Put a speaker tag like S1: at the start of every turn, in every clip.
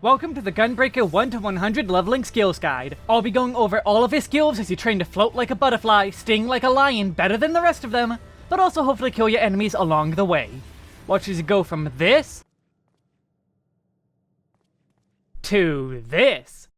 S1: Welcome to the Gunbreaker 1 to 100 leveling skills guide. I'll be going over all of his skills as you train to float like a butterfly, sting like a lion better than the rest of them, but also hopefully kill your enemies along the way. Watch as you go from this to this.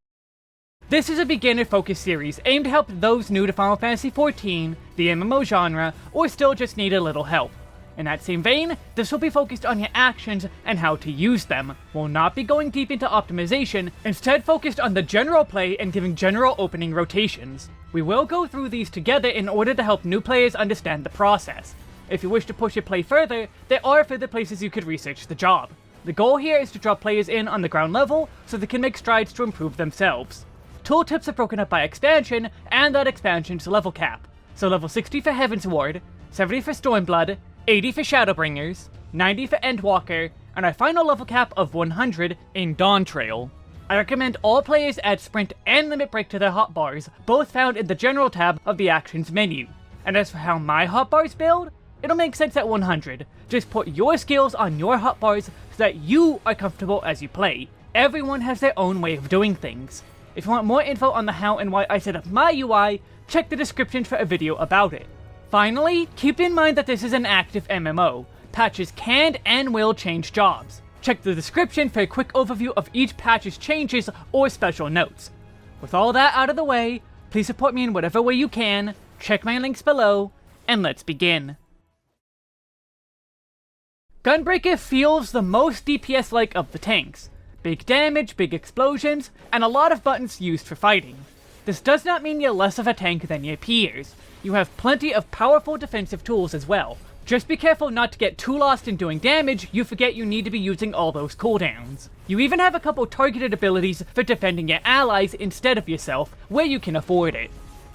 S1: This is a beginner-focused series aimed to help those new to Final Fantasy XIV, the MMO genre, or still just need a little help. In that same vein, this will be focused on your actions and how to use them. We'll not be going deep into optimization, instead focused on the general play and giving general opening rotations. We will go through these together in order to help new players understand the process. If you wish to push your play further, there are further places you could research the job. The goal here is to drop players in on the ground level so they can make strides to improve themselves. Tooltips are broken up by expansion, and that expansion's level cap. So level 60 for Heavensward, 70 for Stormblood, 80 for Shadowbringers, 90 for Endwalker, and our final level cap of 100 in Dawntrail. I recommend all players add Sprint and Limit Break to their hotbars, both found in the General tab of the Actions menu. And as for how my hotbars build, it'll make sense at 100. Just put your skills on your hotbars so that you are comfortable as you play. Everyone has their own way of doing things. If you want more info on the how and why I set up my UI, check the description for a video about it. Finally, keep in mind that this is an active MMO. Patches can and will change jobs. Check the description for a quick overview of each patch's changes or special notes. With all that out of the way, please support me in whatever way you can, check my links below, and let's begin. Gunbreaker feels the most DPS-like of the tanks. Big damage, big explosions, and a lot of buttons used for fighting. This does not mean you're less of a tank than your peers. You have plenty of powerful defensive tools as well. Just be careful not to get too lost in doing damage, you forget you need to be using all those cooldowns. You even have a couple targeted abilities for defending your allies instead of yourself, where you can afford it.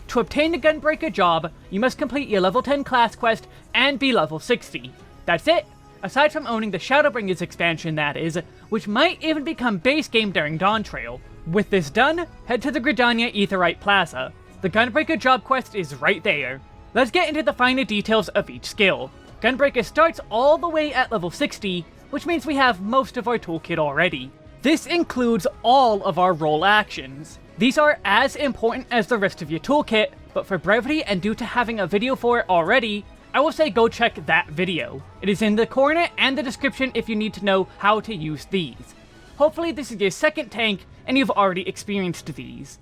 S1: To obtain the Gunbreaker job, you must complete your level 10 class quest and be level 60. That's it! Aside from owning the Shadowbringers expansion, that is, which might even become base game during Dawntrail. With this done, head to the Gridania Aetheryte Plaza. The Gunbreaker job quest is right there. Let's get into the finer details of each skill. Gunbreaker starts all the way at level 60, which means we have most of our toolkit already. This includes all of our role actions. These are as important as the rest of your toolkit, but for brevity and due to having a video for it already, I will say go check that video. It is in the corner and the description if you need to know how to use these. Hopefully this is your second tank and you've already experienced these.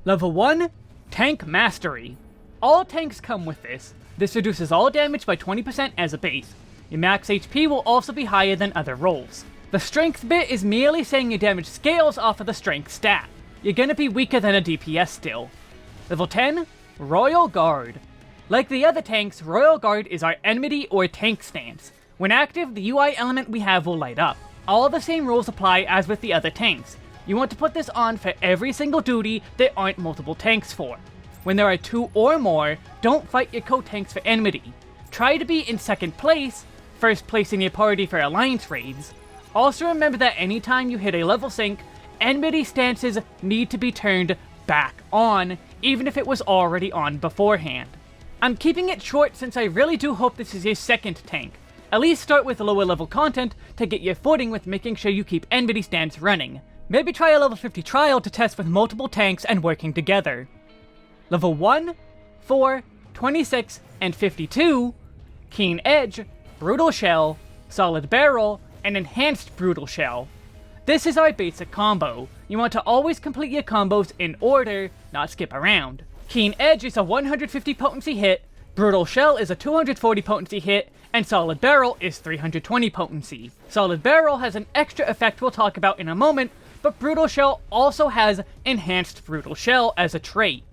S1: Level 1, Tank Mastery. All tanks come with this. This reduces all damage by 20% as a base. Your max HP will also be higher than other roles. The strength bit is merely saying your damage scales off of the strength stat. You're gonna be weaker than a DPS still. Level 10, Royal Guard. Like the other tanks, Royal Guard is our enmity or tank stance. When active, the UI element we have will light up. All the same rules apply as with the other tanks. You want to put this on for every single duty there aren't multiple tanks for. When there are 2 or more, don't fight your co-tanks for enmity. Try to be in second place, first place in your party for alliance raids. Also remember that anytime you hit a level sync, enmity stances need to be turned back on, even if it was already on beforehand. I'm keeping it short since I really do hope this is your second tank. At least start with lower level content to get your footing with making sure you keep enmity stance running. Maybe try a level 50 trial to test with multiple tanks and working together. Level 1, 4, 26, and 52, Keen Edge, Brutal Shell, Solid Barrel, and Enhanced Brutal Shell. This is our basic combo. You want to always complete your combos in order, not skip around. Keen Edge is a 150 potency hit, Brutal Shell is a 240 potency hit, and Solid Barrel is 320 potency. Solid Barrel has an extra effect we'll talk about in a moment, but Brutal Shell also has Enhanced Brutal Shell as a trait.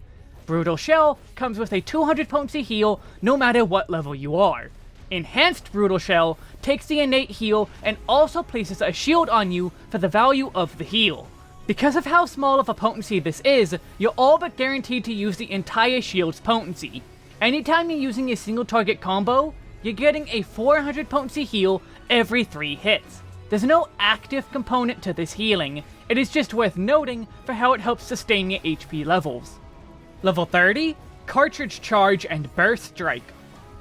S1: Brutal Shell comes with a 200 potency heal no matter what level you are. Enhanced Brutal Shell takes the innate heal and also places a shield on you for the value of the heal. Because of how small of a potency this is, you're all but guaranteed to use the entire shield's potency. Anytime you're using a single target combo, you're getting a 400 potency heal every 3 hits. There's no active component to this healing, it is just worth noting for how it helps sustain your HP levels. Level 30, Cartridge Charge and Burst Strike.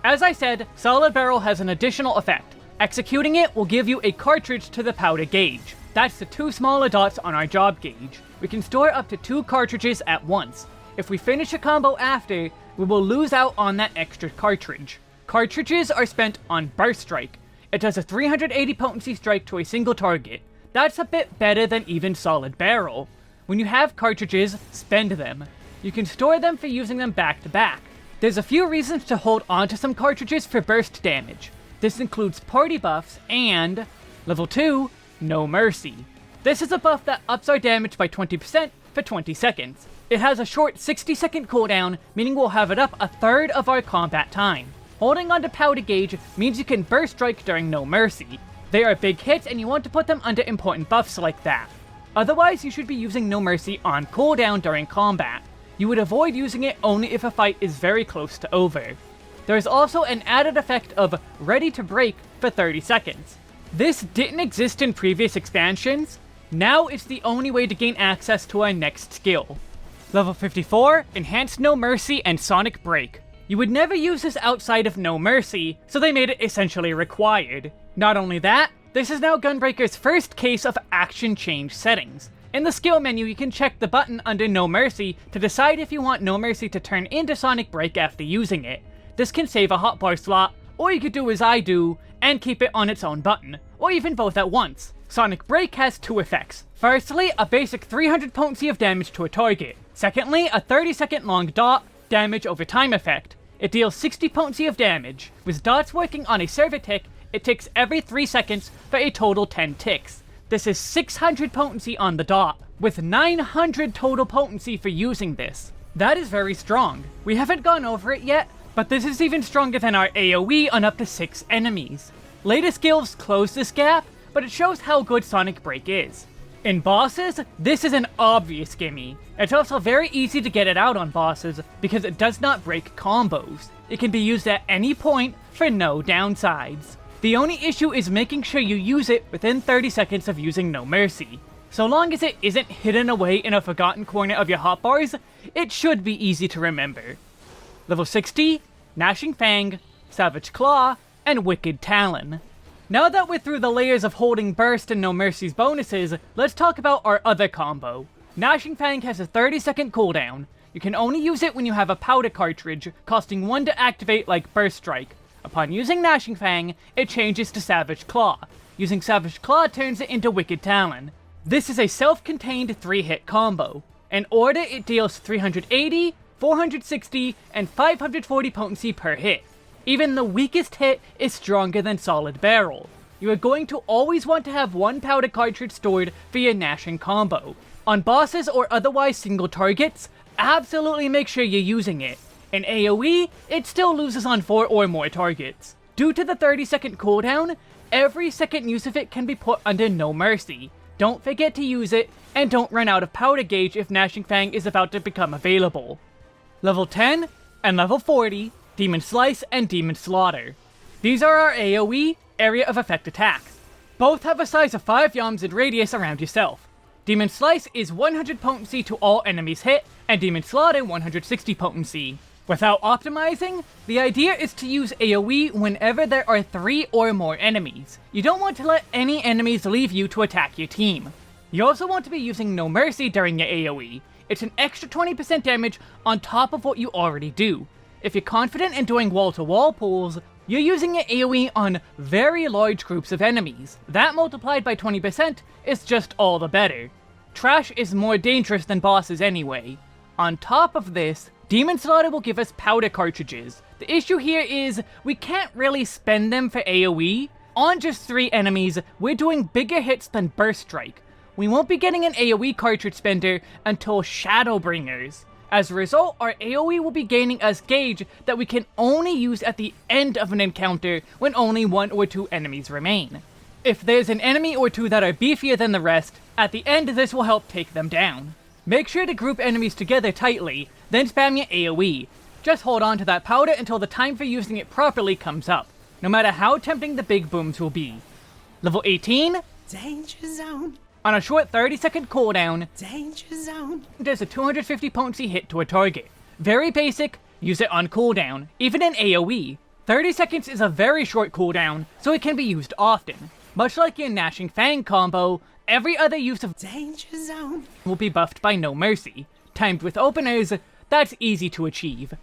S1: As I said, Solid Barrel has an additional effect. Executing it will give you a cartridge to the powder gauge. That's the 2 smaller dots on our job gauge. We can store up to 2 cartridges at once. If we finish a combo after, we will lose out on that extra cartridge. Cartridges are spent on Burst Strike. It does a 380 potency strike to a single target. That's a bit better than even Solid Barrel. When you have cartridges, spend them. You can store them for using them back to back. There's a few reasons to hold onto some cartridges for burst damage. This includes party buffs and level 2, No Mercy. This is a buff that ups our damage by 20% for 20 seconds. It has a short 60-second cooldown, meaning we'll have it up a third of our combat time. Holding onto Powder Gauge means you can burst strike during No Mercy. They are big hits and you want to put them under important buffs like that. Otherwise, you should be using No Mercy on cooldown during combat. You would avoid using it only if a fight is very close to over. There is also an added effect of Ready to Break for 30 seconds. This didn't exist in previous expansions. Now it's the only way to gain access to our next skill. Level 54, Enhanced No Mercy and Sonic Break. You would never use this outside of No Mercy, so they made it essentially required. Not only that, this is now Gunbreaker's first case of action change settings. In the skill menu, you can check the button under No Mercy to decide if you want No Mercy to turn into Sonic Break after using it. This can save a hotbar slot, or you could do as I do, and keep it on its own button, or even both at once. Sonic Break has 2 effects. Firstly, a basic 300 potency of damage to a target. Secondly, a 30-second long dot, damage over time effect. It deals 60 potency of damage. With dots working on a server tick, it ticks every 3 seconds for a total 10 ticks. This is 600 potency on the dot, with 900 total potency for using this. That is very strong. We haven't gone over it yet, but this is even stronger than our AoE on up to 6 enemies. Later skills close this gap, but it shows how good Sonic Break is. In bosses, this is an obvious gimme. It's also very easy to get it out on bosses because it does not break combos. It can be used at any point for no downsides. The only issue is making sure you use it within 30 seconds of using No Mercy. So long as it isn't hidden away in a forgotten corner of your hotbars, it should be easy to remember. Level 60, Gnashing Fang, Savage Claw, and Wicked Talon. Now that we're through the layers of holding Burst and No Mercy's bonuses, let's talk about our other combo. Gnashing Fang has a 30-second cooldown. You can only use it when you have a powder cartridge, costing 1 to activate like Burst Strike. Upon using Gnashing Fang, it changes to Savage Claw. Using Savage Claw turns it into Wicked Talon. This is a self-contained 3-hit combo. In order, it deals 380, 460, and 540 potency per hit. Even the weakest hit is stronger than Solid Barrel. You are going to always want to have 1 powder cartridge stored for your Gnashing combo. On bosses or otherwise single targets, absolutely make sure you're using it. In AoE, it still loses on 4 or more targets. Due to the 30-second cooldown, every second use of it can be put under No Mercy. Don't forget to use it, and don't run out of powder gauge if Gnashing Fang is about to become available. Level 10 and level 40, Demon Slice and Demon Slaughter. These are our AoE, area of effect attacks. Both have a size of 5 yums in radius around yourself. Demon Slice is 100 potency to all enemies hit, and Demon Slaughter 160 potency. Without optimizing, the idea is to use AoE whenever there are 3 or more enemies. You don't want to let any enemies leave you to attack your team. You also want to be using No Mercy during your AoE. It's an extra 20% damage on top of what you already do. If you're confident in doing wall-to-wall pulls, you're using your AoE on very large groups of enemies. That multiplied by 20% is just all the better. Trash is more dangerous than bosses anyway. On top of this, Demon Slaughter will give us powder cartridges. The issue here is, we can't really spend them for AoE. On just 3 enemies, we're doing bigger hits than Burst Strike. We won't be getting an AoE cartridge spender until Shadowbringers. As a result, our AoE will be gaining us gauge that we can only use at the end of an encounter when only 1 or 2 enemies remain. If there's an enemy or 2 that are beefier than the rest, at the end this will help take them down. Make sure to group enemies together tightly, then spam your AoE. Just hold on to that powder until the time for using it properly comes up, no matter how tempting the big booms will be. Level 18,
S2: Danger Zone.
S1: On a short 30-second cooldown,
S2: Danger Zone.
S1: does a 250 potency hit to a target. Very basic, use it on cooldown, even in AoE. 30 seconds is a very short cooldown, so it can be used often. Much like your Gnashing Fang combo, every other use of
S2: Danger zone.
S1: will be buffed by No Mercy. Timed with openers, that's easy to achieve.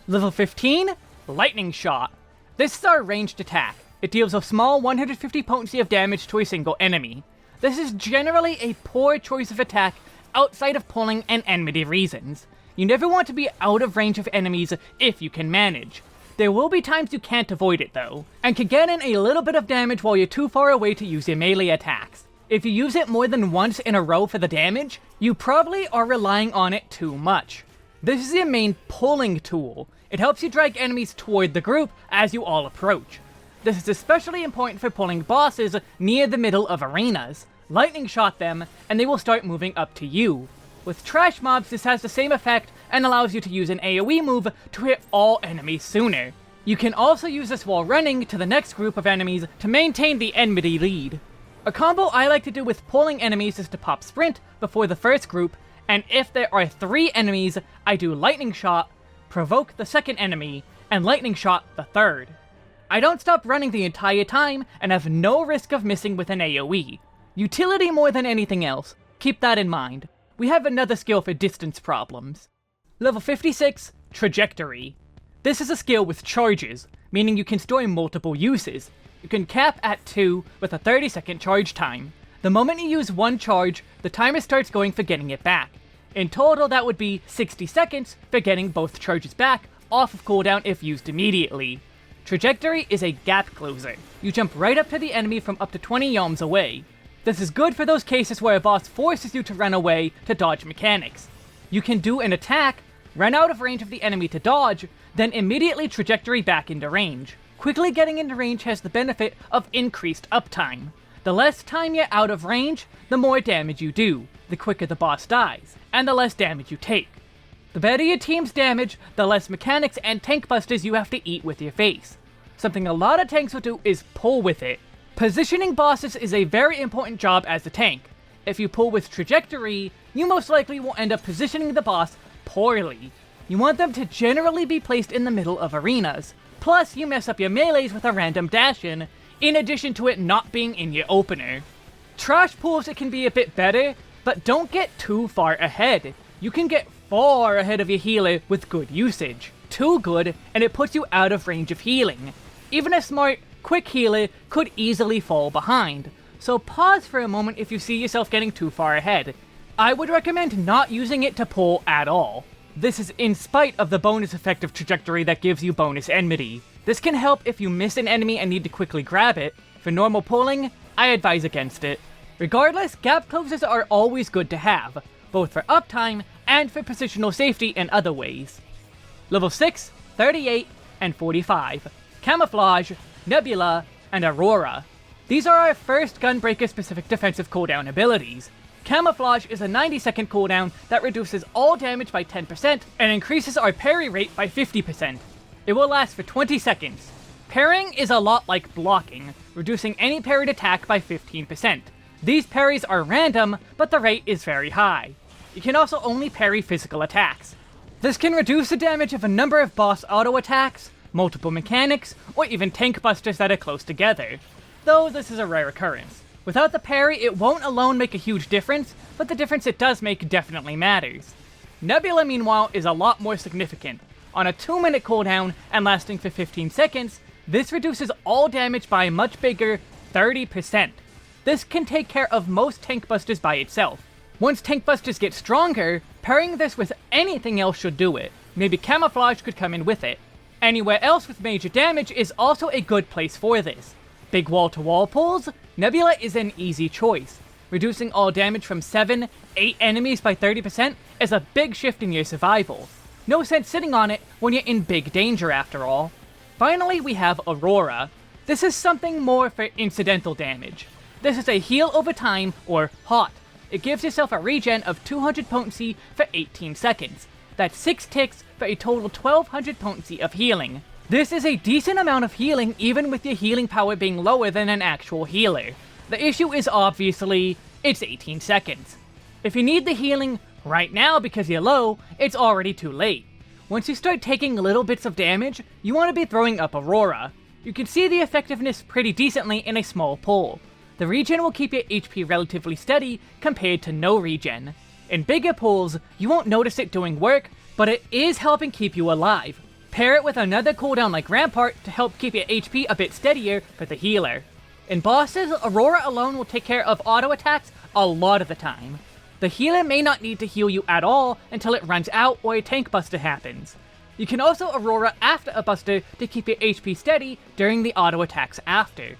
S1: Level 15, Lightning Shot. This is our ranged attack. It deals a small 150 potency of damage to a single enemy. This is generally a poor choice of attack outside of pulling and enmity reasons. You never want to be out of range of enemies if you can manage. There will be times you can't avoid it though, and can get in a little bit of damage while you're too far away to use your melee attacks. If you use it more than once in a row for the damage, you probably are relying on it too much. This is your main pulling tool. It helps you drag enemies toward the group as you all approach. This is especially important for pulling bosses near the middle of arenas. Lightning shot them, and they will start moving up to you. With trash mobs, this has the same effect and allows you to use an AoE move to hit all enemies sooner. You can also use this while running to the next group of enemies to maintain the enmity lead. A combo I like to do with pulling enemies is to pop Sprint before the first group, and if there are 3 enemies, I do Lightning Shot, Provoke the second enemy, and Lightning Shot the third. I don't stop running the entire time and have no risk of missing with an AoE. Utility more than anything else, keep that in mind. We have another skill for distance problems. Level 56, Trajectory. This is a skill with charges, meaning you can store multiple uses. You can cap at 2 with a 30-second charge time. The moment you use 1 charge, the timer starts going for getting it back. In total, that would be 60 seconds for getting both charges back off of cooldown if used immediately. Trajectory is a gap closer. You jump right up to the enemy from up to 20 yalms away. This is good for those cases where a boss forces you to run away to dodge mechanics. You can do an attack, run out of range of the enemy to dodge, then immediately trajectory back into range. Quickly getting into range has the benefit of increased uptime. The less time you're out of range, the more damage you do, the quicker the boss dies, and the less damage you take. The better your team's damage, the less mechanics and tank busters you have to eat with your face. Something a lot of tanks will do is pull with it. Positioning bosses is a very important job as a tank. If you pull with trajectory, you most likely will end up positioning the boss poorly. You want them to generally be placed in the middle of arenas, plus you mess up your melees with a random dash-in addition to it not being in your opener. Trash pulls it can be a bit better, but don't get too far ahead. You can get far ahead of your healer with good usage. Too good, and it puts you out of range of healing. Even a smart, quick healer could easily fall behind, so pause for a moment if you see yourself getting too far ahead. I would recommend not using it to pull at all. This is in spite of the bonus effect of trajectory that gives you bonus enmity. This can help if you miss an enemy and need to quickly grab it. For normal pulling, I advise against it. Regardless, gap closers are always good to have, both for uptime and for positional safety in other ways. Level 6, 38, and 45. Camouflage, Nebula, and Aurora. These are our first Gunbreaker specific defensive cooldown abilities. Camouflage is a 90-second cooldown that reduces all damage by 10% and increases our parry rate by 50%. It will last for 20 seconds. Parrying is a lot like blocking, reducing any parried attack by 15%. These parries are random, but the rate is very high. You can also only parry physical attacks. This can reduce the damage of a number of boss auto attacks, multiple mechanics, or even tank busters that are close together, though this is a rare occurrence. Without the parry, it won't alone make a huge difference, but the difference it does make definitely matters. Nebula, meanwhile, is a lot more significant. On a 2-minute cooldown and lasting for 15 seconds, this reduces all damage by a much bigger 30%. This can take care of most tank busters by itself. Once tank busters get stronger, pairing this with anything else should do it. Maybe Camouflage could come in with it. Anywhere else with major damage is also a good place for this. Big wall-to-wall pulls? Nebula is an easy choice. Reducing all damage from 7-8 enemies by 30% is a big shift in your survival. No sense sitting on it when you're in big danger after all. Finally, we have Aurora. This is something more for incidental damage. This is a heal over time, or HOT. It gives yourself a regen of 200 potency for 18 seconds. That's 6 ticks for a total 1200 potency of healing. This is a decent amount of healing even with your healing power being lower than an actual healer. The issue is obviously, it's 18 seconds. If you need the healing right now because you're low, it's already too late. Once you start taking little bits of damage, you want to be throwing up Aurora. You can see the effectiveness pretty decently in a small pull. The regen will keep your HP relatively steady compared to no regen. In bigger pools, you won't notice it doing work, but it is helping keep you alive. Pair it with another cooldown like Rampart to help keep your HP a bit steadier for the healer. In bosses, Aurora alone will take care of auto attacks a lot of the time. The healer may not need to heal you at all until it runs out or a tank buster happens. You can also Aurora after a buster to keep your HP steady during the auto attacks after.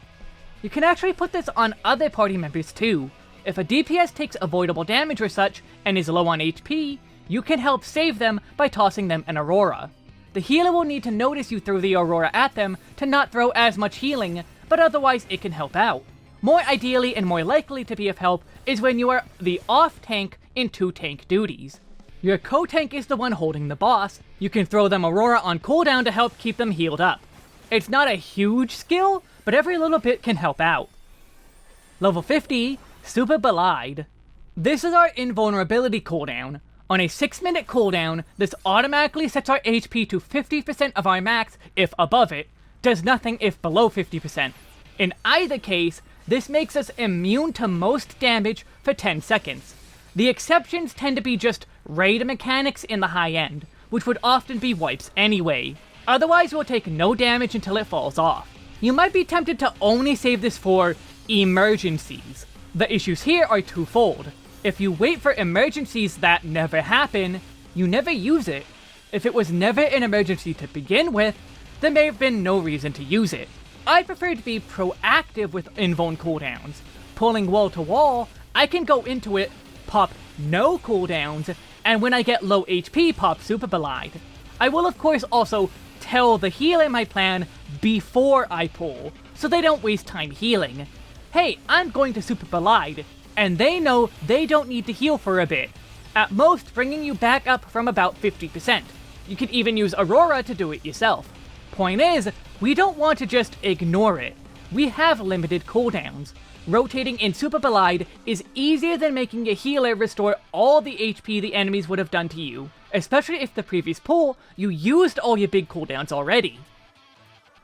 S1: You can actually put this on other party members too. If a DPS takes avoidable damage or such and is low on HP, you can help save them by tossing them an Aurora. The healer will need to notice you throw the Aurora at them to not throw as much healing, but otherwise it can help out. More ideally and more likely to be of help is when you are the off tank in 2 tank duties. Your co-tank is the one holding the boss. You can throw them Aurora on cooldown to help keep them healed up. It's not a huge skill, but every little bit can help out. Level 50, Superbolide. This is our invulnerability cooldown. On a 6-minute cooldown, this automatically sets our HP to 50% of our max if above it, does nothing if below 50%. In either case, this makes us immune to most damage for 10 seconds. The exceptions tend to be just raid mechanics in the high end, which would often be wipes anyway. Otherwise, we'll take no damage until it falls off. You might be tempted to only save this for emergencies. The issues here are twofold. If you wait for emergencies that never happen, you never use it. If it was never an emergency to begin with, there may have been no reason to use it. I prefer to be proactive with invuln cooldowns. Pulling wall to wall, I can go into it, pop no cooldowns, and when I get low HP, pop Superbolide. I will of course also tell the healer my plan before I pull, so they don't waste time healing. Hey, I'm going to Superbolide, and they know they don't need to heal for a bit, at most bringing you back up from about 50%. You can even use Aurora to do it yourself. Point is, we don't want to just ignore it. We have limited cooldowns. Rotating in Superbolide is easier than making a healer restore all the HP the enemies would have done to you, especially if the previous pull, you used all your big cooldowns already.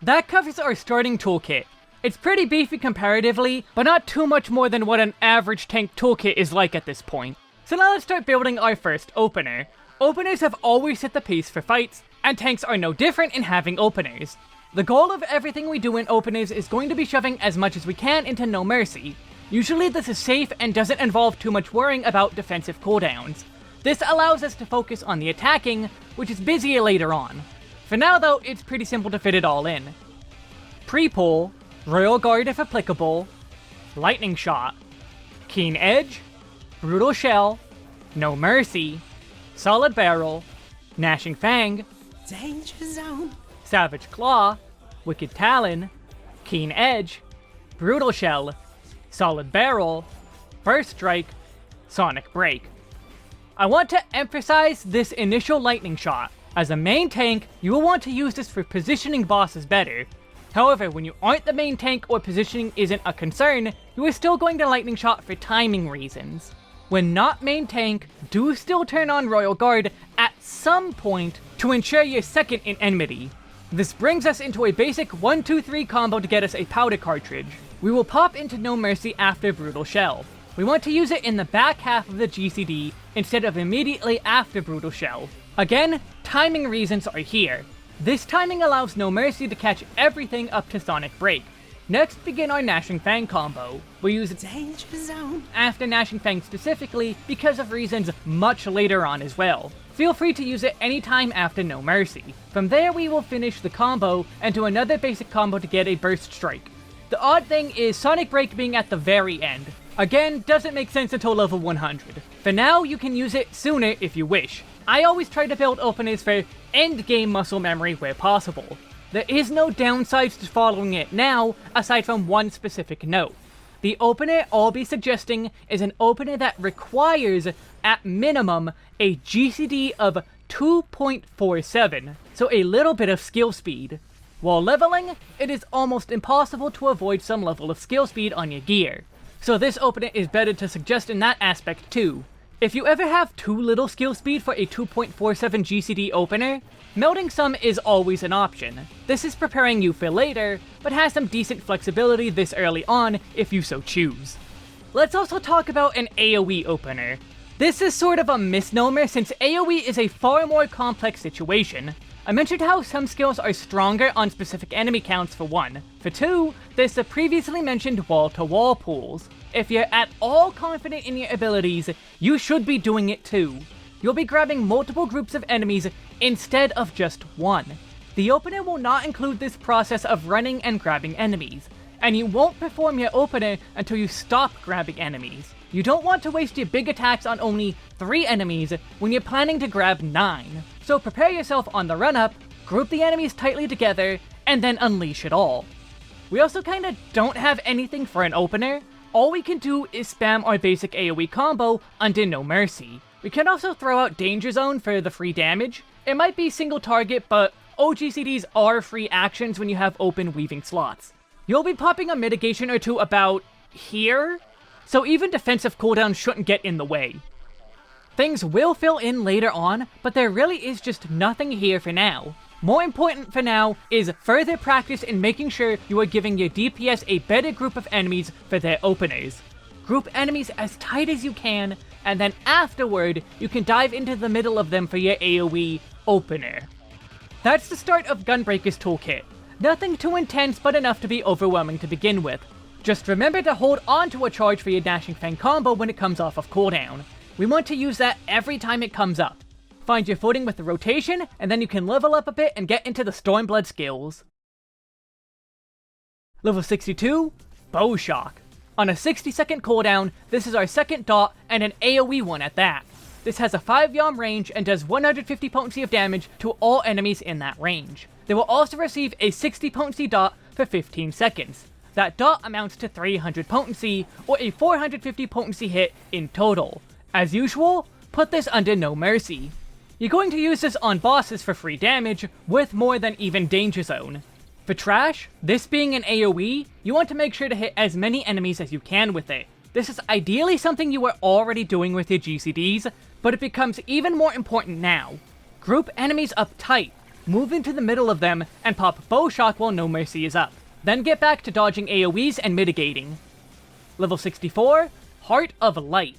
S1: That covers our starting toolkit. It's pretty beefy comparatively, but not too much more than what an average tank toolkit is like at this point. So now let's start building our first opener. Openers have always set the pace for fights, and tanks are no different in having openers. The goal of everything we do in openers is going to be shoving as much as we can into No Mercy. Usually this is safe and doesn't involve too much worrying about defensive cooldowns. This allows us to focus on the attacking, which is busier later on. For now though, it's pretty simple to fit it all in. Pre-pull, Royal Guard if applicable, Lightning Shot, Keen Edge, Brutal Shell, No Mercy, Solid Barrel, Gnashing Fang,
S2: Danger Zone.
S1: Savage Claw, Wicked Talon, Keen Edge, Brutal Shell, Solid Barrel, First Strike, Sonic Break. I want to emphasize this initial Lightning Shot. As a main tank, you will want to use this for positioning bosses better. However, when you aren't the main tank or positioning isn't a concern, you are still going to Lightning Shot for timing reasons. When not main tank, do still turn on Royal Guard at some point to ensure you're second in enmity. This brings us into a basic 1-2-3 combo to get us a powder cartridge. We will pop into No Mercy after Brutal Shell. We want to use it in the back half of the GCD instead of immediately after Brutal Shell. Again, timing reasons are here. This timing allows No Mercy to catch everything up to Sonic Break. Next, begin our Gnashing Fang combo. We use it
S2: Danger Zone.
S1: after Gnashing Fang specifically because of reasons much later on as well. Feel free to use it anytime after No Mercy. From there we will finish the combo and do another basic combo to get a Burst Strike. The odd thing is Sonic Break being at the very end. Again, doesn't make sense until level 100. For now, you can use it sooner if you wish. I always try to build openers for endgame muscle memory where possible. There is no downsides to following it now, aside from one specific note. The opener I'll be suggesting is an opener that requires, at minimum, a GCD of 2.47, so a little bit of skill speed. While leveling, it is almost impossible to avoid some level of skill speed on your gear, so this opener is better to suggest in that aspect too. If you ever have too little skill speed for a 2.47 GCD opener, melting some is always an option. This is preparing you for later, but has some decent flexibility this early on if you so choose. Let's also talk about an AoE opener. This is sort of a misnomer since AoE is a far more complex situation. I mentioned how some skills are stronger on specific enemy counts for one. For two, there's the previously mentioned wall-to-wall pulls. If you're at all confident in your abilities, you should be doing it too. You'll be grabbing multiple groups of enemies instead of just one. The opener will not include this process of running and grabbing enemies, and you won't perform your opener until you stop grabbing enemies. You don't want to waste your big attacks on only 3 enemies when you're planning to grab 9. So prepare yourself on the run-up, group the enemies tightly together, and then unleash it all. We also kinda don't have anything for an opener. All we can do is spam our basic AoE combo under No Mercy. We can also throw out Danger Zone for the free damage. It might be single target, but OGCDs are free actions when you have open weaving slots. You'll be popping a mitigation or two about here, so even defensive cooldowns shouldn't get in the way. Things will fill in later on, but there really is just nothing here for now. More important for now is further practice in making sure you are giving your DPS a better group of enemies for their openers. Group enemies as tight as you can, and then afterward, you can dive into the middle of them for your AoE opener. That's the start of Gunbreaker's toolkit. Nothing too intense, but enough to be overwhelming to begin with. Just remember to hold on to a charge for your Gnashing Fang combo when it comes off of cooldown. We want to use that every time it comes up. Find your footing with the rotation, and then you can level up a bit and get into the Stormblood skills. Level 62, Bow Shock. On a 60-second cooldown, this is our second dot and an AoE one at that. This has a 5 yalm range and does 150 potency of damage to all enemies in that range. They will also receive a 60 potency dot for 15 seconds. That dot amounts to 300 potency, or a 450 potency hit in total. As usual, put this under No Mercy. You're going to use this on bosses for free damage, with more than even Danger Zone. For trash, this being an AoE, you want to make sure to hit as many enemies as you can with it. This is ideally something you were already doing with your GCDs, but it becomes even more important now. Group enemies up tight, move into the middle of them, and pop Bow Shock while No Mercy is up. Then get back to dodging AoEs and mitigating. Level 64, Heart of Light.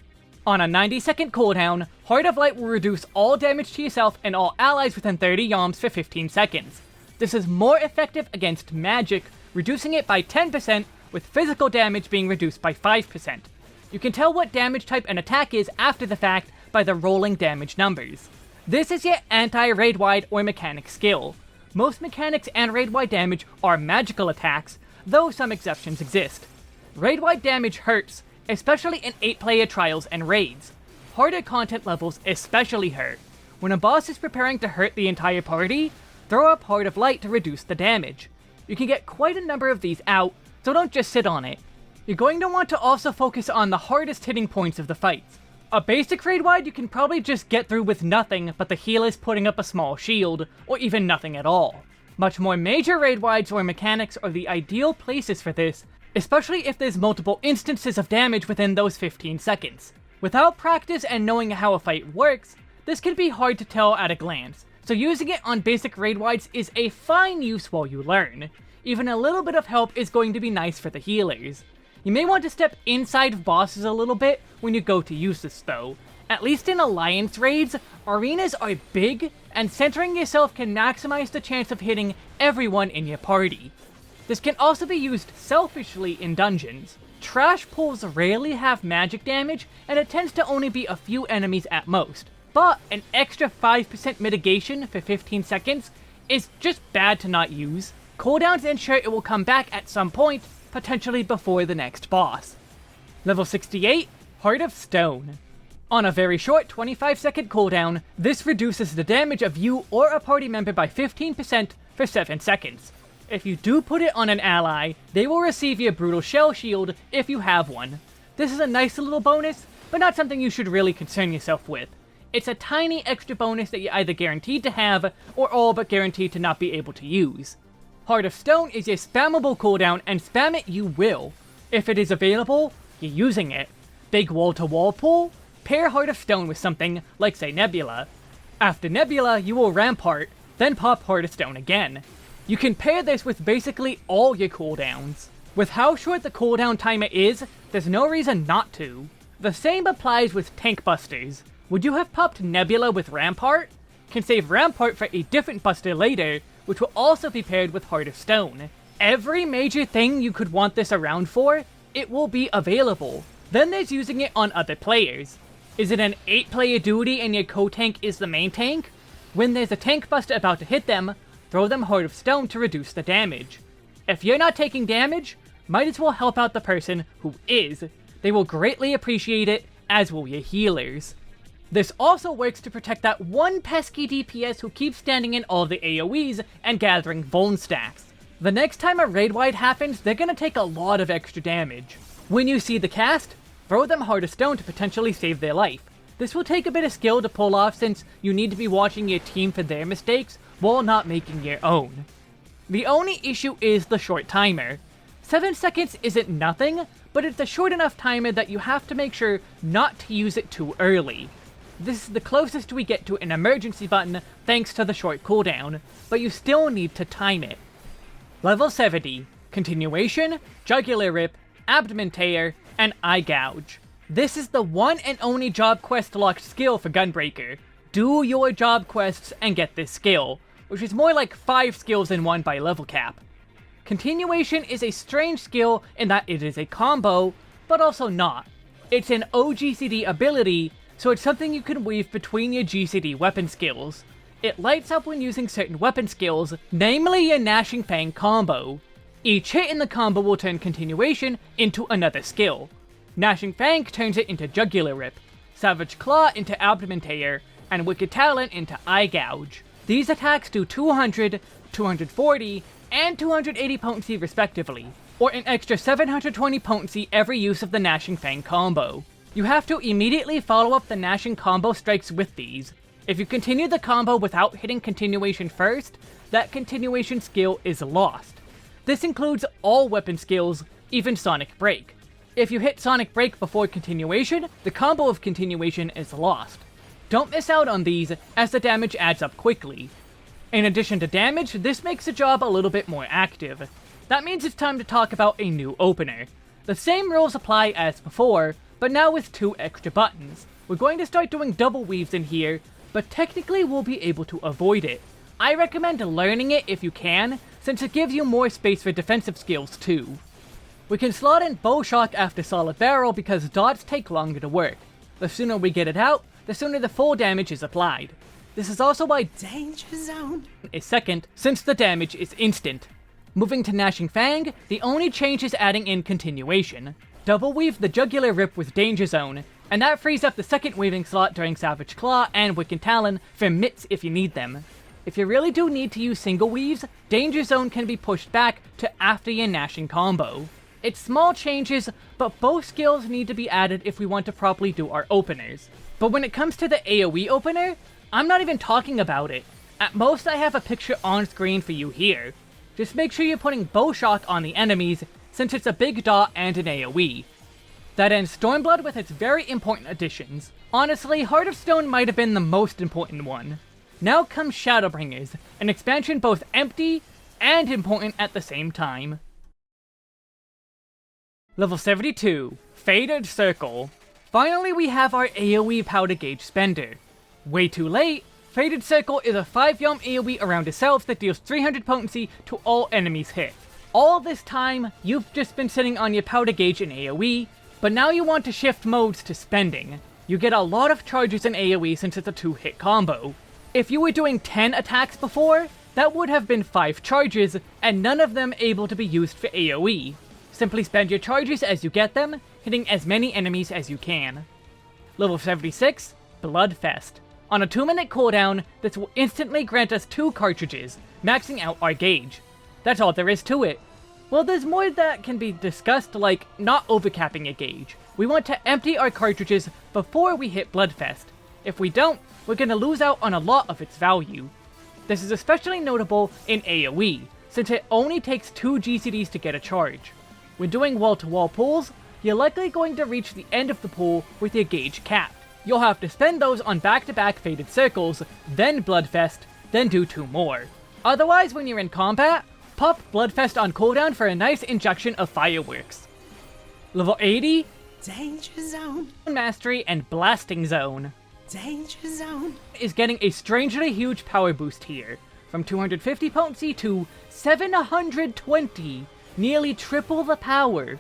S1: On a 90-second cooldown, Heart of Light will reduce all damage to yourself and all allies within 30 yalms for 15 seconds. This is more effective against magic, reducing it by 10%, with physical damage being reduced by 5%. You can tell what damage type an attack is after the fact by the rolling damage numbers. This is your anti-raid-wide or mechanic skill. Most mechanics and raid-wide damage are magical attacks, though some exceptions exist. Raid-wide damage hurts, especially in 8-player trials and raids. Harder content levels especially hurt. When a boss is preparing to hurt the entire party, throw up Heart of Light to reduce the damage. You can get quite a number of these out, so don't just sit on it. You're going to want to also focus on the hardest hitting points of the fights. A basic raid-wide you can probably just get through with nothing but the healers putting up a small shield, or even nothing at all. Much more major raid-wides or mechanics are the ideal places for this, especially if there's multiple instances of damage within those 15 seconds. Without practice and knowing how a fight works, this can be hard to tell at a glance, so using it on basic raid-wides is a fine use while you learn. Even a little bit of help is going to be nice for the healers. You may want to step inside of bosses a little bit when you go to use this though. At least in alliance raids, arenas are big, and centering yourself can maximize the chance of hitting everyone in your party. This can also be used selfishly in dungeons. Trash pulls rarely have magic damage, and it tends to only be a few enemies at most. But an extra 5% mitigation for 15 seconds is just bad to not use. Cooldowns ensure it will come back at some point, potentially before the next boss. Level 68, Heart of Stone. On a very short 25-second cooldown, this reduces the damage of you or a party member by 15% for 7 seconds. If you do put it on an ally, they will receive your Brutal Shell Shield if you have one. This is a nice little bonus, but not something you should really concern yourself with. It's a tiny extra bonus that you're either guaranteed to have, or all but guaranteed to not be able to use. Heart of Stone is your spammable cooldown, and spam it you will. If it is available, you're using it. Big wall-to-wall pull? pair Heart of Stone with something like, say, Nebula. After Nebula, you will Rampart, then pop Heart of Stone again. You can pair this with basically all your cooldowns. With how short the cooldown timer is, there's no reason not to. The same applies with Tank Busters. Would you have popped Nebula with Rampart? Can save Rampart for a different buster later, which will also be paired with Heart of Stone. Every major thing you could want this around for, it will be available. Then there's using it on other players. Is it an 8-player duty and your co-tank is the main tank? When there's a tank buster about to hit them, throw them Heart of Stone to reduce the damage. If you're not taking damage, might as well help out the person who is. They will greatly appreciate it, as will your healers. This also works to protect that one pesky DPS who keeps standing in all the AoEs and gathering Vuln stacks. The next time a raid wide happens, they're gonna take a lot of extra damage. When you see the cast, throw them Heart of Stone to potentially save their life. This will take a bit of skill to pull off since you need to be watching your team for their mistakes while not making your own. The only issue is the short timer. 7 seconds isn't nothing, but it's a short enough timer that you have to make sure not to use it too early. This is the closest we get to an emergency button thanks to the short cooldown, but you still need to time it. Level 70, Continuation, Jugular Rip, Abdomen Tear, and Eye Gouge. This is the one and only job quest locked skill for Gunbreaker. Do your job quests and get this skill, which is more like 5 skills in one by level cap. Continuation is a strange skill in that it is a combo, but also not. It's an OGCD ability, so it's something you can weave between your GCD weapon skills. It lights up when using certain weapon skills, namely your Gnashing Fang combo. Each hit in the combo will turn Continuation into another skill. Gnashing Fang turns it into Jugular Rip, Savage Claw into Abdomen Tear, and Wicked Talon into Eye Gouge. These attacks do 200, 240, and 280 potency respectively, or an extra 720 potency every use of the Gnashing Fang combo. You have to immediately follow up the Gnashing combo strikes with these. If you continue the combo without hitting Continuation first, that Continuation skill is lost. This includes all weapon skills, even Sonic Break. If you hit Sonic Break before Continuation, the combo of Continuation is lost. Don't miss out on these, as the damage adds up quickly. In addition to damage, this makes the job a little bit more active. That means it's time to talk about a new opener. The same rules apply as before, but now with 2 extra buttons. We're going to start doing double weaves in here, but technically we'll be able to avoid it. I recommend learning it if you can, since it gives you more space for defensive skills too. We can slot in Bowshock after Solid Barrel because dots take longer to work. The sooner we get it out, the sooner the full damage is applied. This is also why
S2: Danger Zone
S1: is second, since the damage is instant. Moving to Gnashing Fang, the only change is adding in Continuation. Double weave the Jugular Rip with Danger Zone, and that frees up the second weaving slot during Savage Claw and Wicked Talon for mitts if you need them. If you really do need to use single weaves, Danger Zone can be pushed back to after your Gnashing combo. It's small changes, but both skills need to be added if we want to properly do our openers. But when it comes to the AoE opener, I'm not even talking about it. At most I have a picture on screen for you here. Just make sure you're putting Bowshock on the enemies, since it's a big dot and an AoE. That ends Stormblood with its very important additions. Honestly, Heart of Stone might have been the most important one. Now comes Shadowbringers, an expansion both empty and important at the same time. Level 72, Faded Circle. Finally we have our AoE powder gauge spender. Way too late, Faded Circle is a 5-yum AoE around itself that deals 300 potency to all enemies hit. All this time, you've just been sitting on your powder gauge in AoE, but now you want to shift modes to spending. You get a lot of charges in AoE since it's a 2-hit combo. If you were doing 10 attacks before, that would have been 5 charges, and none of them able to be used for AoE. Simply spend your charges as you get them, hitting as many enemies as you can. Level 76, Bloodfest. On a 2-minute cooldown, this will instantly grant us 2 cartridges, maxing out our gauge. That's all there is to it. Well, there's more that can be discussed, like not overcapping a gauge. We want to empty our cartridges before we hit Bloodfest. If we don't, we're gonna lose out on a lot of its value. This is especially notable in AoE, since it only takes 2 GCDs to get a charge. When doing wall-to-wall pulls, you're likely going to reach the end of the pull with your gauge capped. you'll have to spend those on back-to-back Faded Circles, then Bloodfest, then do 2 more. Otherwise, when you're in combat, pop Bloodfest on cooldown for a nice injection of fireworks. Level 80,
S2: Danger Zone.
S1: Mastery and Blasting Zone
S2: Danger Zone.
S1: is getting a strangely huge power boost here, from 250 potency to 720, nearly triple the power.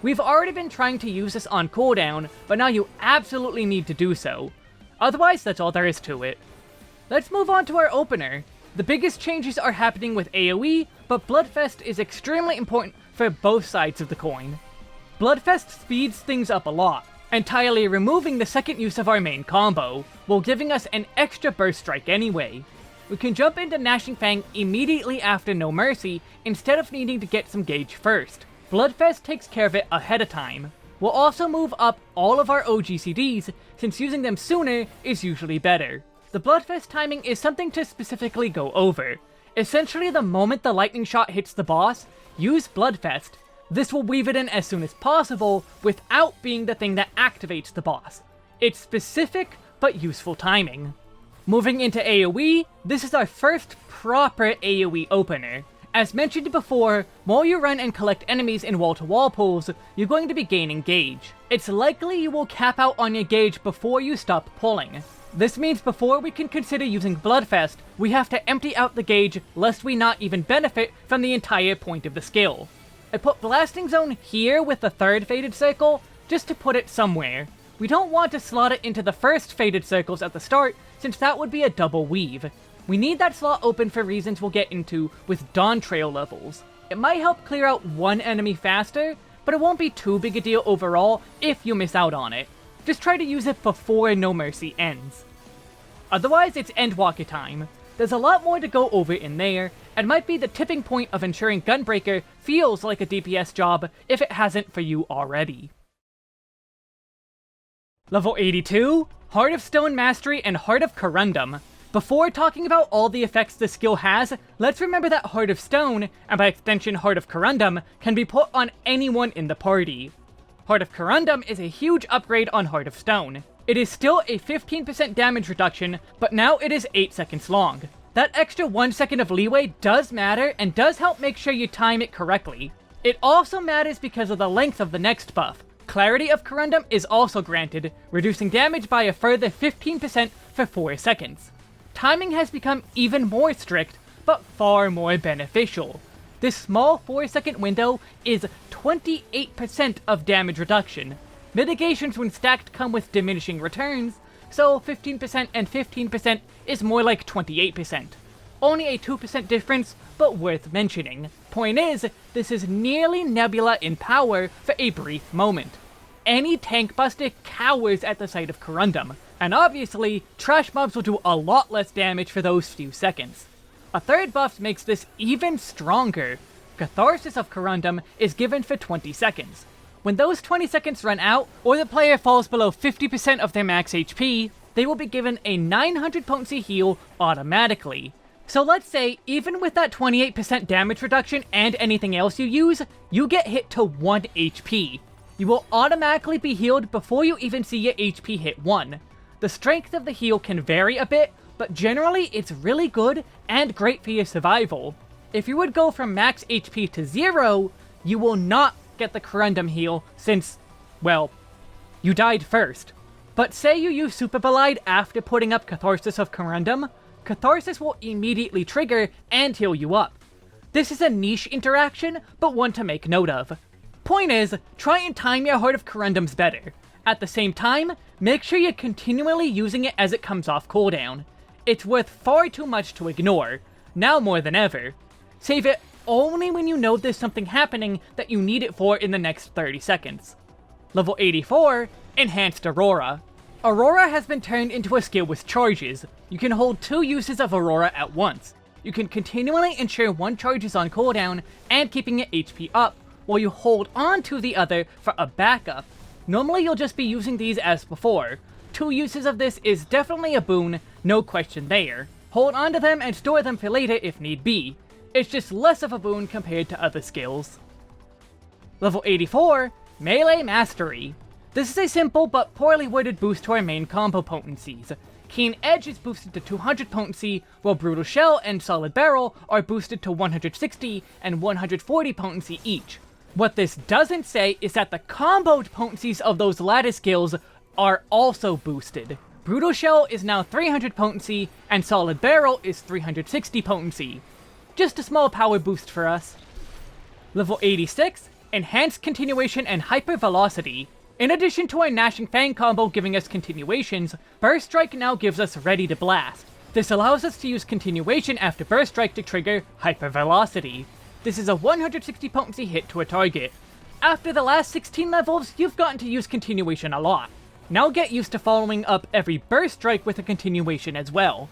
S1: We've already been trying to use this on cooldown, but now you absolutely need to do so. Otherwise, that's all there is to it. Let's move on to our opener. The biggest changes are happening with AoE, but Bloodfest is extremely important for both sides of the coin. Bloodfest speeds things up a lot, entirely removing the second use of our main combo, while giving us an extra burst strike anyway. We can jump into Gnashing Fang immediately after No Mercy, instead of needing to get some Gouge first. Bloodfest takes care of it ahead of time. We'll also move up all of our OGCDs, since using them sooner is usually better. The Bloodfest timing is something to specifically go over. Essentially, the moment the lightning shot hits the boss, use Bloodfest. This will weave it in as soon as possible, without being the thing that activates the boss. It's specific, but useful timing. Moving into AoE, this is our first proper AoE opener. As mentioned before, while you run and collect enemies in wall-to-wall pulls, you're going to be gaining Gouge. It's likely you will cap out on your Gouge before you stop pulling. This means before we can consider using Bloodfest, we have to empty out the Gouge lest we not even benefit from the entire point of the skill. I put Blasting Zone here with the third Faded Circle, just to put it somewhere. We don't want to slot it into the first Faded Circles at the start, since that would be a double weave. We need that slot open for reasons we'll get into with Dawntrail levels. It might help clear out one enemy faster, but it won't be too big a deal overall if you miss out on it. Just try to use it before No Mercy ends. Otherwise, it's Endwalker time. There's a lot more to go over in there, and might be the tipping point of ensuring Gunbreaker feels like a DPS job if it hasn't for you already. Level 82, Heart of Stone Mastery and Heart of Corundum. Before talking about all the effects this skill has, let's remember that Heart of Stone, and by extension Heart of Corundum, can be put on anyone in the party. Heart of Corundum is a huge upgrade on Heart of Stone. It is still a 15% damage reduction, but now it is 8 seconds long. That extra 1 second of leeway does matter, and does help make sure you time it correctly. It also matters because of the length of the next buff. Clarity of Corundum is also granted, reducing damage by a further 15% for 4 seconds. Timing has become even more strict, but far more beneficial. This small 4-second window is 28% of damage reduction. Mitigations when stacked come with diminishing returns, so 15% and 15% is more like 28%. Only a 2% difference, but worth mentioning. Point is, this is nearly Nebula in power for a brief moment. Any tank buster cowers at the sight of Corundum, and obviously, trash mobs will do a lot less damage for those few seconds. A third buff makes this even stronger. Catharsis of Corundum is given for 20 seconds. When those 20 seconds run out, or the player falls below 50% of their max HP, they will be given a 900 potency heal automatically. So let's say, even with that 28% damage reduction and anything else you use, you get hit to 1 HP. You will automatically be healed before you even see your HP hit 1. The strength of the heal can vary a bit, but generally it's really good and great for your survival. If you would go from max HP to 0, you will not get the Corundum heal since, well, you died first. But say you use Superbolide after putting up Catharsis of Corundum, Catharsis will immediately trigger and heal you up. This is a niche interaction, but one to make note of. Point is, try and time your Heart of Corundums better. At the same time, make sure you're continually using it as it comes off cooldown. It's worth far too much to ignore, now more than ever. Save it only when you know there's something happening that you need it for in the next 30 seconds. Level 84, Enhanced Aurora. Aurora has been turned into a skill with charges. You can hold 2 uses of Aurora at once. You can continually ensure one charge is on cooldown and keeping your HP up, while you hold on to the other for a backup. Normally you'll just be using these as before. 2 uses of this is definitely a boon, no question there. Hold on to them and store them for later if need be. It's just less of a boon compared to other skills. Level 84, Melee Mastery. This is a simple but poorly worded boost to our main combo potencies. Keen Edge is boosted to 200 potency, while Brutal Shell and Solid Barrel are boosted to 160 and 140 potency each. What this doesn't say is that the comboed potencies of those latter skills are also boosted. Brutal Shell is now 300 potency, and Solid Barrel is 360 potency. Just a small power boost for us. Level 86, Enhanced Continuation and Hypervelocity. In addition to our Gnashing Fang combo giving us continuations, Burst Strike now gives us Ready to Blast. This allows us to use continuation after Burst Strike to trigger Hypervelocity. This is a 160 potency hit to a target. After the last 16 levels, you've gotten to use continuation a lot. Now get used to following up every Burst Strike with a continuation as well.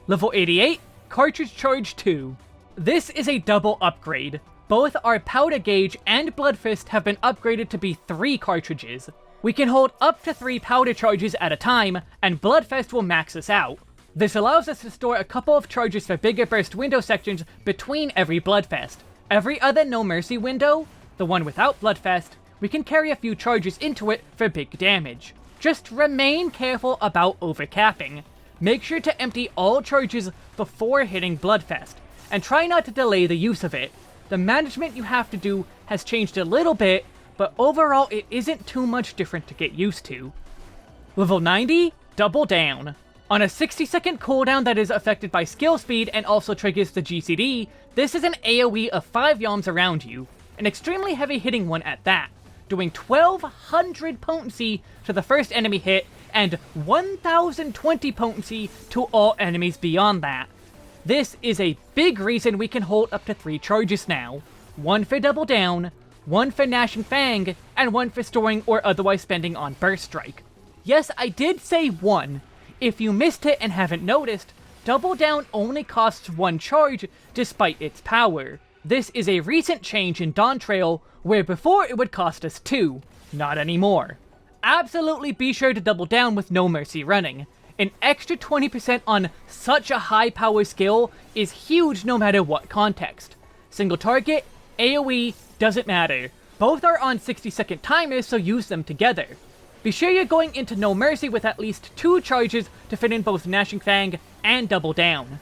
S1: Level 88, Cartridge Charge II. This is a double upgrade. Both our Powder Gauge and Bloodfest have been upgraded to be 3 cartridges. We can hold up to 3 powder charges at a time, and Bloodfest will max us out. This allows us to store a couple of charges for bigger burst window sections between every Bloodfest. Every other No Mercy window, the one without Bloodfest, we can carry a few charges into it for big damage. Just remain careful about overcapping. Make sure to empty all charges before hitting Bloodfest, and try not to delay the use of it. The management you have to do has changed a little bit, but overall it isn't too much different to get used to. Level 90, Double Down. On a 60-second cooldown that is affected by skill speed and also triggers the GCD, this is an AoE of 5 yalms around you, an extremely heavy hitting one at that, doing 1200 potency to the first enemy hit and 1020 potency to all enemies beyond that. This is a big reason we can hold up to 3 charges now. 1 for Double Down, 1 for Gnashing Fang, and 1 for storing or otherwise spending on Burst Strike. Yes, I did say 1. If you missed it and haven't noticed, Double Down only costs 1 charge despite its power. This is a recent change in Dawntrail, where before it would cost us 2. Not anymore. Absolutely be sure to double down with No Mercy running. An extra 20% on such a high power skill is huge no matter what context. Single target, AoE, doesn't matter. Both are on 60-second timers, so use them together. Be sure you're going into No Mercy with at least 2 charges to fit in both Gnashing Fang and Double Down.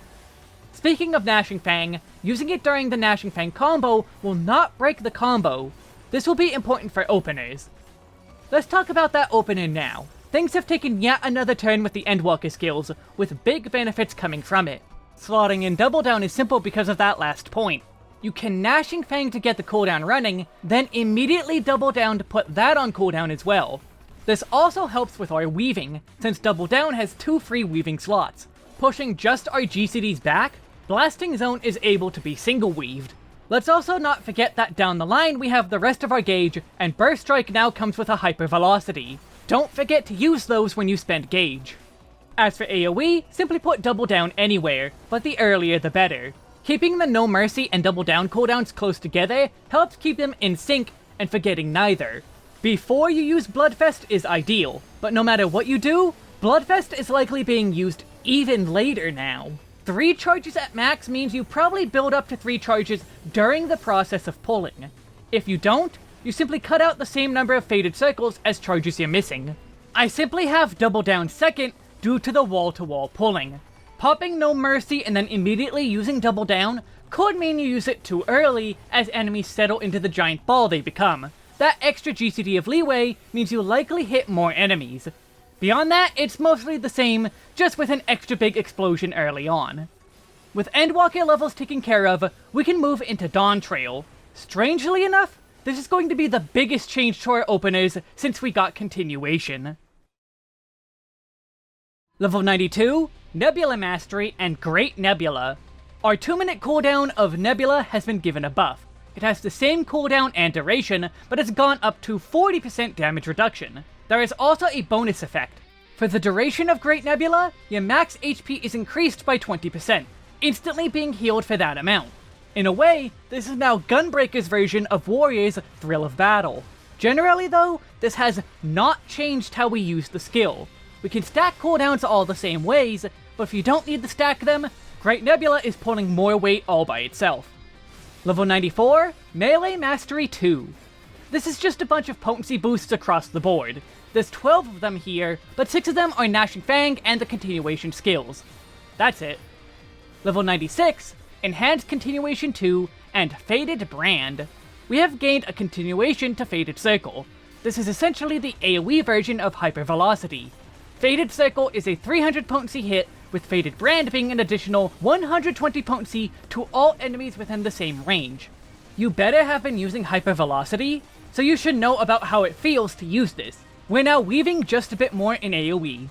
S1: Speaking of Gnashing Fang, using it during the Gnashing Fang combo will not break the combo. This will be important for openers. Let's talk about that opener now. Things have taken yet another turn with the Endwalker skills, with big benefits coming from it. Slotting in Double Down is simple because of that last point. You can Gnashing Fang to get the cooldown running, then immediately Double Down to put that on cooldown as well. This also helps with our weaving, since Double Down has 2 free weaving slots. Pushing just our GCDs back, Blasting Zone is able to be single weaved. Let's also not forget that down the line we have the rest of our gauge, and Burst Strike now comes with a Hypervelocity. Don't forget to use those when you spend gauge. As for AoE, simply put Double Down anywhere, but the earlier the better. Keeping the No Mercy and Double Down cooldowns close together helps keep them in sync and forgetting neither. Before you use Bloodfest is ideal, but no matter what you do, Bloodfest is likely being used even later now. 3 charges at max means you probably build up to 3 charges during the process of pulling. If you don't, you simply cut out the same number of faded circles as charges you're missing. I simply have Double Down second due to the wall-to-wall pulling. Popping No Mercy and then immediately using Double Down could mean you use it too early as enemies settle into the giant ball they become. That extra GCD of leeway means you likely hit more enemies. Beyond that, it's mostly the same, just with an extra big explosion early on. With Endwalker levels taken care of, we can move into Dawntrail. Strangely enough, this is going to be the biggest change to our openers since we got continuation. Level 92, Nebula Mastery and Great Nebula. Our 2-minute cooldown of Nebula has been given a buff. It has the same cooldown and duration, but it's gone up to 40% damage reduction. There is also a bonus effect. For the duration of Great Nebula, your max HP is increased by 20%, instantly being healed for that amount. In a way, this is now Gunbreaker's version of Warrior's Thrill of Battle. Generally though, this has not changed how we use the skill. We can stack cooldowns all the same ways, but if you don't need to stack them, Great Nebula is pulling more weight all by itself. Level 94, Melee Mastery 2. This is just a bunch of potency boosts across the board. There's 12 of them here, but 6 of them are Gnashing Fang and the continuation skills. That's it. Level 96, Enhanced Continuation 2, and Faded Brand. We have gained a continuation to Faded Circle. This is essentially the AoE version of Hypervelocity. Faded Circle is a 300 potency hit, with Faded Brand being an additional 120 potency to all enemies within the same range. You better have been using Hypervelocity, so you should know about how it feels to use this. We're now weaving just a bit more in AoE.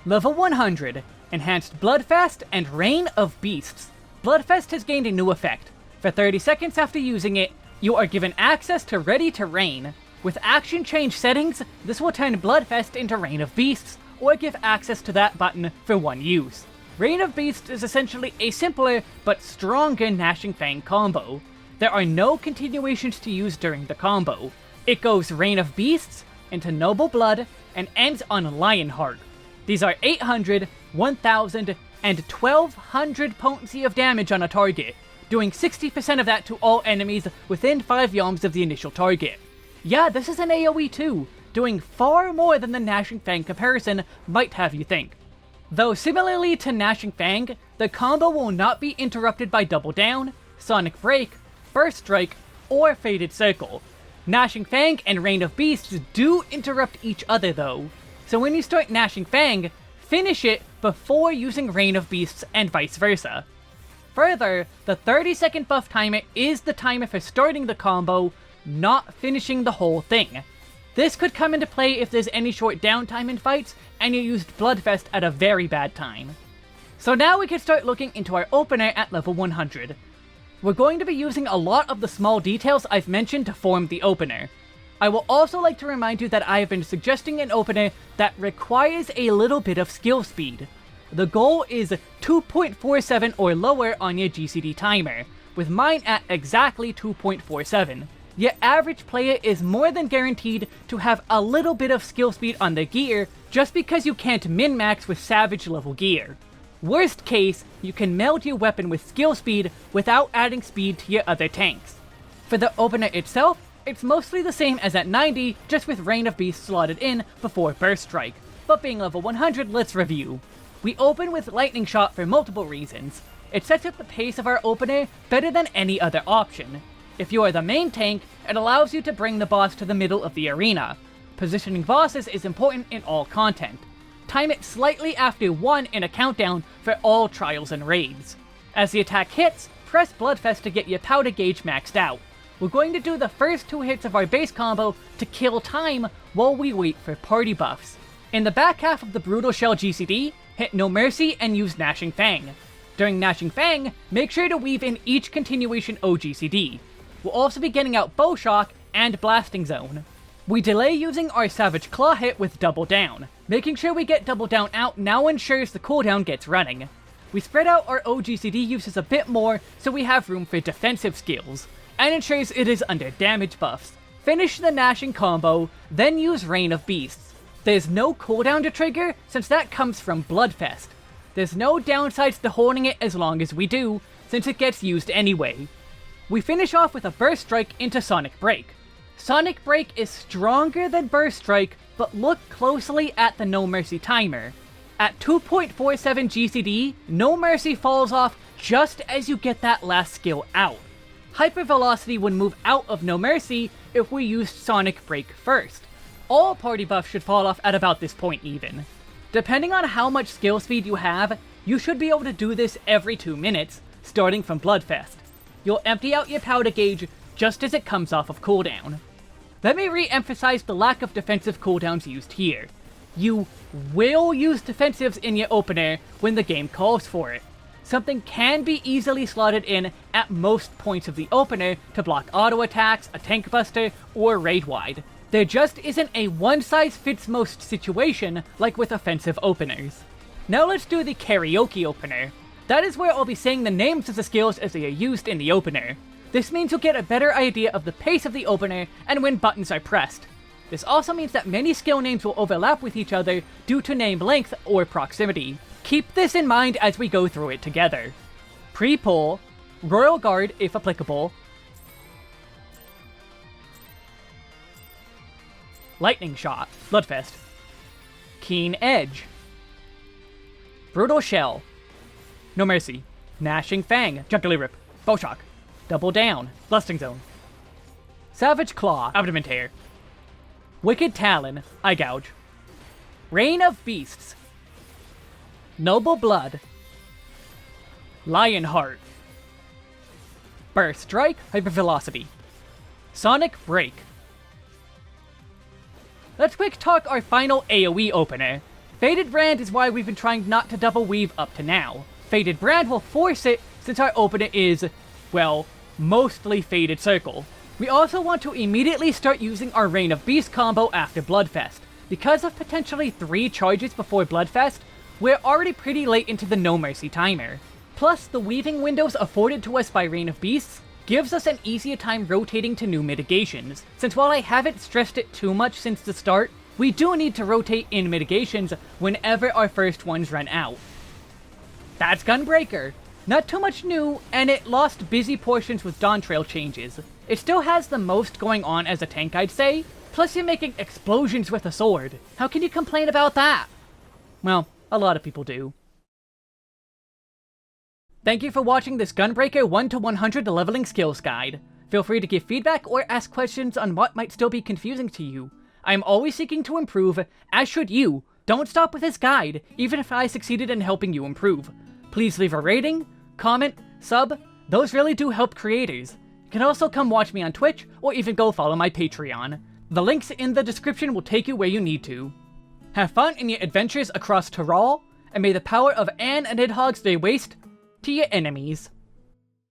S1: Level 100, Enhanced Bloodfest and Reign of Beasts. Bloodfest has gained a new effect. For 30 seconds after using it, you are given access to Ready to Reign. With action change settings, this will turn Bloodfest into Reign of Beasts, or give access to that button for one use. Reign of Beasts is essentially a simpler but stronger Gnashing Fang combo. There are no continuations to use during the combo. It goes Reign of Beasts into Noble Blood and ends on Lionheart. These are 800, 1000, and 1200 potency of damage on a target, doing 60% of that to all enemies within 5 yalms of the initial target. Yeah, this is an AoE too, doing far more than the Gnashing Fang comparison might have you think. Though similarly to Gnashing Fang, the combo will not be interrupted by Double Down, Sonic Break, Burst Strike, or Faded Circle. Gnashing Fang and Reign of Beasts do interrupt each other though, so when you start Gnashing Fang, finish it before using Reign of Beasts and vice versa. Further, the 30-second buff timer is the timer for starting the combo, not finishing the whole thing. This could come into play if there's any short downtime in fights and you used Bloodfest at a very bad time. So now we can start looking into our opener at level 100. We're going to be using a lot of the small details I've mentioned to form the opener. I will also like to remind you that I have been suggesting an opener that requires a little bit of skill speed. The goal is 2.47 or lower on your GCD timer, with mine at exactly 2.47. Your average player is more than guaranteed to have a little bit of skill speed on their gear just because you can't min-max with Savage level gear. Worst case, you can meld your weapon with skill speed without adding speed to your other tanks. For the opener itself, it's mostly the same as at 90, just with Reign of Beasts slotted in before Burst Strike. But being level 100, let's review. We open with Lightning Shot for multiple reasons. It sets up the pace of our opener better than any other option. If you are the main tank, it allows you to bring the boss to the middle of the arena. Positioning bosses is important in all content. Time it slightly after 1 in a countdown for all trials and raids. As the attack hits, press Bloodfest to get your powder gauge maxed out. We're going to do the first 2 hits of our base combo to kill time while we wait for party buffs. In the back half of the Brutal Shell GCD, hit No Mercy and use Gnashing Fang. During Gnashing Fang, make sure to weave in each continuation OGCD. We'll also be getting out Bow Shock and Blasting Zone. We delay using our Savage Claw hit with Double Down. Making sure we get Double Down out now ensures the cooldown gets running. We spread out our OGCD uses a bit more so we have room for defensive skills, and ensures it is under damage buffs. Finish the Gnashing combo, then use Reign of Beasts. There's no cooldown to trigger since that comes from Bloodfest. There's no downsides to holding it as long as we do, since it gets used anyway. We finish off with a Burst Strike into Sonic Break. Sonic Break is stronger than Burst Strike, but look closely at the No Mercy timer. At 2.47 GCD, No Mercy falls off just as you get that last skill out. Hypervelocity would move out of No Mercy if we used Sonic Break first. All party buffs should fall off at about this point even. Depending on how much skill speed you have, you should be able to do this every 2 minutes, starting from Bloodfest. You'll empty out your powder gauge just as it comes off of cooldown. Let me re-emphasize the lack of defensive cooldowns used here. You will use defensives in your opener when the game calls for it. Something can be easily slotted in at most points of the opener to block auto attacks, a tank buster, or raid wide. There just isn't a one-size-fits-most situation like with offensive openers. Now let's do the karaoke opener. That is where I'll be saying the names of the skills as they are used in the opener. This means you'll get a better idea of the pace of the opener and when buttons are pressed. This also means that many skill names will overlap with each other due to name length or proximity. Keep this in mind as we go through it together. Pre-pull, Royal Guard if applicable, Lightning Shot, Bloodfest. Keen Edge. Brutal Shell. No Mercy. Gnashing Fang, Jugular Rip. Bowshock. Double Down, Lusting Zone. Savage Claw, Abdomen Tear. Wicked Talon, Eye Gouge. Reign of Beasts. Noble Blood. Lionheart. Burst Strike, Hypervelocity. Sonic Break. Let's quick talk our final AoE opener. Faded Brand is why we've been trying not to double weave up to now. Faded Brand will force it since our opener is, well, mostly Faded Circle. We also want to immediately start using our Reign of Beast combo after Bloodfest. Because of potentially 3 charges before Bloodfest, we're already pretty late into the No Mercy timer. Plus, the weaving windows afforded to us by Reign of Beasts gives us an easier time rotating to new mitigations, since while I haven't stressed it too much since the start, we do need to rotate in mitigations whenever our first ones run out. That's Gunbreaker! Not too much new, and it lost busy portions with Dawntrail changes. It still has the most going on as a tank, I'd say, plus you're making explosions with a sword. How can you complain about that? Well, a lot of people do. Thank you for watching this Gunbreaker 1 to 100 leveling skills guide. Feel free to give feedback or ask questions on what might still be confusing to you. I am always seeking to improve, as should you. Don't stop with this guide, even if I succeeded in helping you improve. Please leave a rating, comment, sub, those really do help creators. You can also come watch me on Twitch, or even go follow my Patreon. The links in the description will take you where you need to. Have fun in your adventures across Tyrol, and may the power of Anne and Nidhogg's lay waste to your enemies.